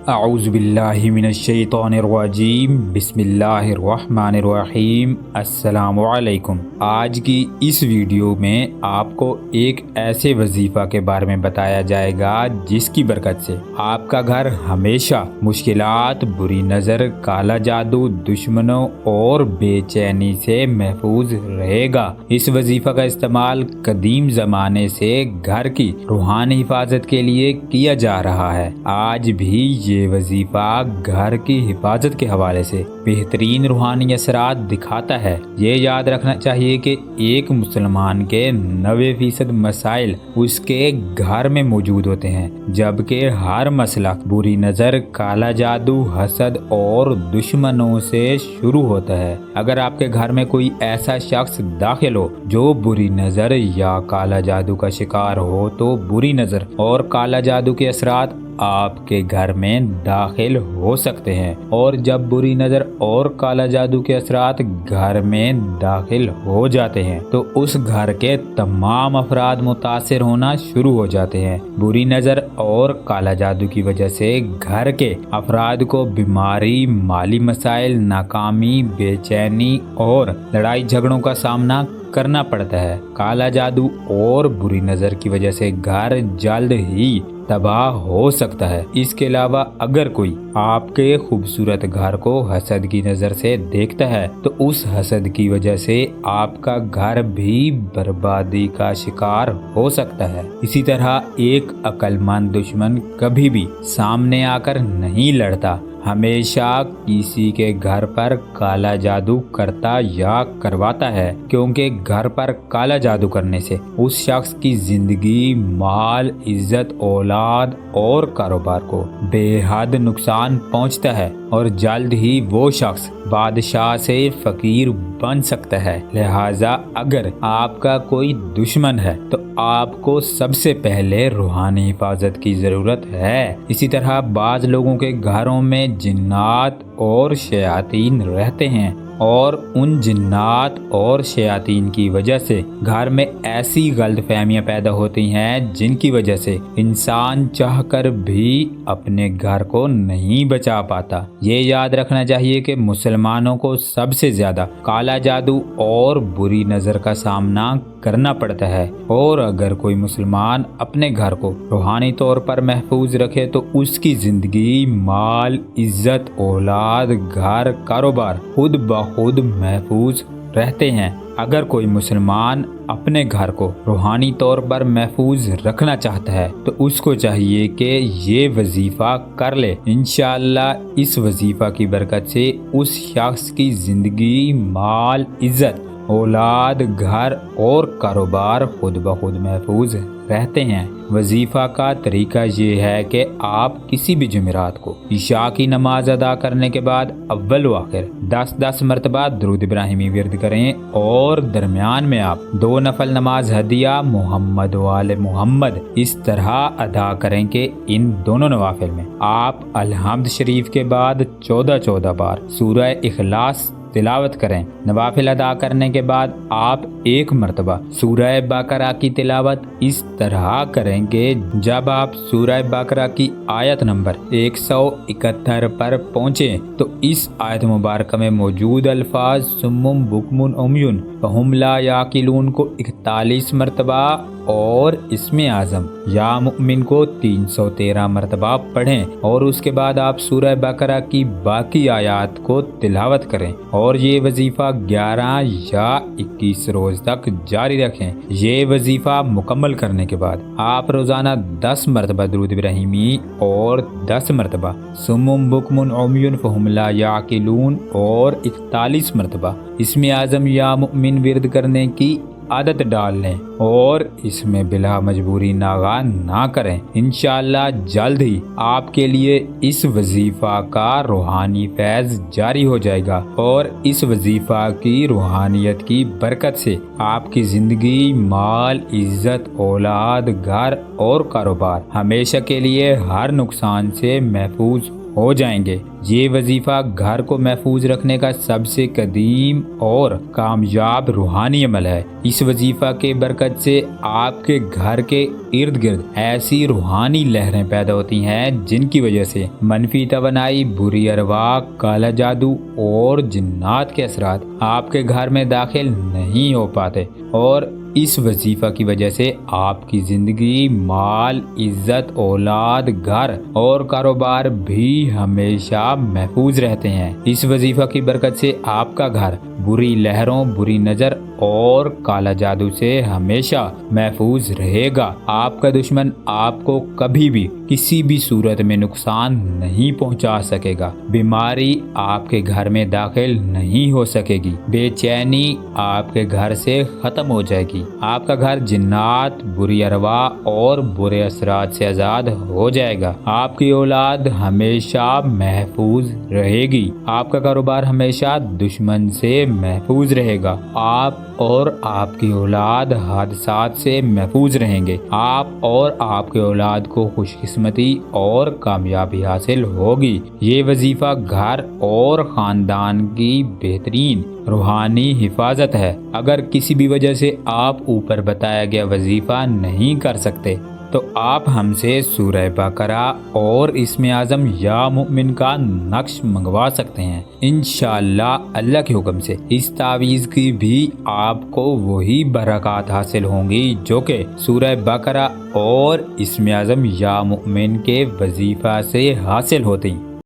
اعوذ باللہ من الشیطان الرجیم بسم اللہ الرحمن الرحیم۔ السلام علیکم۔ آج کی اس ویڈیو میں آپ کو ایک ایسے وظیفہ کے بارے میں بتایا جائے گا جس کی برکت سے آپ کا گھر ہمیشہ مشکلات، بری نظر، کالا جادو، دشمنوں اور بے چینی سے محفوظ رہے گا۔ اس وظیفہ کا استعمال قدیم زمانے سے گھر کی روحانی حفاظت کے لیے کیا جا رہا ہے۔ آج بھی یہ وظیفہ گھر کی حفاظت کے حوالے سے بہترین روحانی اثرات دکھاتا ہے۔ یہ یاد رکھنا چاہیے کہ ایک مسلمان کے 90% مسائل اس کے گھر میں موجود ہوتے ہیں، جبکہ ہر مسئلہ بری نظر، کالا جادو، حسد اور دشمنوں سے شروع ہوتا ہے۔ اگر آپ کے گھر میں کوئی ایسا شخص داخل ہو جو بری نظر یا کالا جادو کا شکار ہو تو بری نظر اور کالا جادو کے اثرات آپ کے گھر میں داخل ہو سکتے ہیں، اور جب بری نظر اور کالا جادو کے اثرات گھر میں داخل ہو جاتے ہیں تو اس گھر کے تمام افراد متاثر ہونا شروع ہو جاتے ہیں۔ بری نظر اور کالا جادو کی وجہ سے گھر کے افراد کو بیماری، مالی مسائل، ناکامی، بے چینی اور لڑائی جھگڑوں کا سامنا کرنا پڑتا ہے۔ کالا جادو اور بری نظر کی وجہ سے گھر جلد ہی تباہ ہو سکتا ہے۔ اس کے علاوہ اگر کوئی آپ کے خوبصورت گھر کو حسد کی نظر سے دیکھتا ہے تو اس حسد کی وجہ سے آپ کا گھر بھی بربادی کا شکار ہو سکتا ہے۔ اسی طرح ایک عقل مند دشمن کبھی بھی سامنے آ کر نہیں لڑتا، ہمیشہ کسی کے گھر پر کالا جادو کرتا یا کرواتا ہے، کیونکہ گھر پر کالا جادو کرنے سے اس شخص کی زندگی، مال، عزت، اولاد اور کاروبار کو بے حد نقصان پہنچتا ہے، اور جلد ہی وہ شخص بادشاہ سے فقیر بن سکتا ہے۔ لہٰذا اگر آپ کا کوئی دشمن ہے تو آپ کو سب سے پہلے روحانی حفاظت کی ضرورت ہے۔ اسی طرح بعض لوگوں کے گھروں میں جنات اور شیاطین رہتے ہیں، اور ان جنات اور شیاطین کی وجہ سے گھر میں ایسی غلط فہمیاں پیدا ہوتی ہیں جن کی وجہ سے انسان چاہ کر بھی اپنے گھر کو نہیں بچا پاتا۔ یہ یاد رکھنا چاہیے کہ مسلمانوں کو سب سے زیادہ کالا جادو اور بری نظر کا سامنا کرنا پڑتا ہے، اور اگر کوئی مسلمان اپنے گھر کو روحانی طور پر محفوظ رکھے تو اس کی زندگی، مال، عزت، اولاد، گھر، کاروبار خود بخود محفوظ رہتے ہیں۔ اگر کوئی مسلمان اپنے گھر کو روحانی طور پر محفوظ رکھنا چاہتا ہے تو اس کو چاہیے کہ یہ وظیفہ کر لے۔ انشاءاللہ اس وظیفہ کی برکت سے اس شخص کی زندگی، مال، عزت، اولاد، گھر اور کاروبار خود بخود محفوظ رہتے ہیں۔ وظیفہ کا طریقہ یہ ہے کہ آپ کسی بھی جمعرات کو عشاء کی نماز ادا کرنے کے بعد اول و آخر 10 مرتبہ درود ابراہیمی ورد کریں، اور درمیان میں آپ 2 نفل نماز ہدیہ محمد و آل محمد اس طرح ادا کریں کہ ان دونوں نوافل میں آپ الحمد شریف کے بعد 14 بار سورہ اخلاص تلاوت کریں۔ نوافل ادا کرنے کے بعد آپ 1 مرتبہ سورہ بقرہ کی تلاوت اس طرح کریں کہ جب آپ سورہ بقرہ کی آیت نمبر 171 پر پہنچیں تو اس آیت مبارکہ میں موجود الفاظ سم بکم عمی فہم لا یعقلون کو 41 مرتبہ اور اسم اعظم یا مؤمن کو 313 مرتبہ پڑھیں، اور اس کے بعد آپ سورہ بقرہ کی باقی آیات کو تلاوت کریں، اور یہ وظیفہ 11 یا 21 روز تک جاری رکھیں۔ یہ وظیفہ مکمل کرنے کے بعد آپ روزانہ 10 مرتبہ درود ابراہیمی اور 10 مرتبہ سم بکم عمی فہم لا یعقلون اور 41 مرتبہ اسم اعظم یا مؤمن ورد کرنے کی عادت ڈال لیں، اور اس میں بلا مجبوری ناغہ نہ کریں۔ انشاءاللہ جلد ہی آپ کے لیے اس وظیفہ کا روحانی فیض جاری ہو جائے گا، اور اس وظیفہ کی روحانیت کی برکت سے آپ کی زندگی، مال، عزت، اولاد، گھر اور کاروبار ہمیشہ کے لیے ہر نقصان سے محفوظ ہو جائیں گے۔ یہ وظیفہ گھر کو محفوظ رکھنے کا سب سے قدیم اور کامیاب روحانی عمل ہے۔ اس وظیفہ کے برکت سے آپ کے گھر کے ارد گرد ایسی روحانی لہریں پیدا ہوتی ہیں جن کی وجہ سے منفی توانائی، بری ارواح، کالا جادو اور جنات کے اثرات آپ کے گھر میں داخل نہیں ہو پاتے، اور اس وظیفہ کی وجہ سے آپ کی زندگی، مال، عزت، اولاد، گھر اور کاروبار بھی ہمیشہ محفوظ رہتے ہیں۔ اس وظیفہ کی برکت سے آپ کا گھر بری لہروں، بری نظر اور کالا جادو سے ہمیشہ محفوظ رہے گا۔ آپ کا دشمن آپ کو کبھی بھی کسی بھی صورت میں نقصان نہیں پہنچا سکے گا۔ بیماری آپ کے گھر میں داخل نہیں ہو سکے گی۔ بے چینی آپ کے گھر سے ختم ہو جائے گی۔ آپ کا گھر جنات، بری ارواح اور برے اثرات سے آزاد ہو جائے گا۔ آپ کی اولاد ہمیشہ محفوظ رہے گی۔ آپ کا کاروبار ہمیشہ دشمن سے محفوظ رہے گا۔ آپ اور آپ کی اولاد حادثات سے محفوظ رہیں گے۔ آپ اور آپ کے اولاد کو خوش قسمتی اور کامیابی حاصل ہوگی۔ یہ وظیفہ گھر اور خاندان کی بہترین روحانی حفاظت ہے۔ اگر کسی بھی وجہ سے آپ اوپر بتایا گیا وظیفہ نہیں کر سکتے تو آپ ہم سے سورہ بقرہ اور اسم اعظم یا مؤمن کا نقش منگوا سکتے ہیں۔ انشاءاللہ اللہ کے حکم سے اس تعویذ کی بھی آپ کو وہی برکات حاصل ہوں گی جو کہ سورہ بقرہ اور اسم اعظم یا مؤمن کے وظیفہ سے حاصل ہوتی۔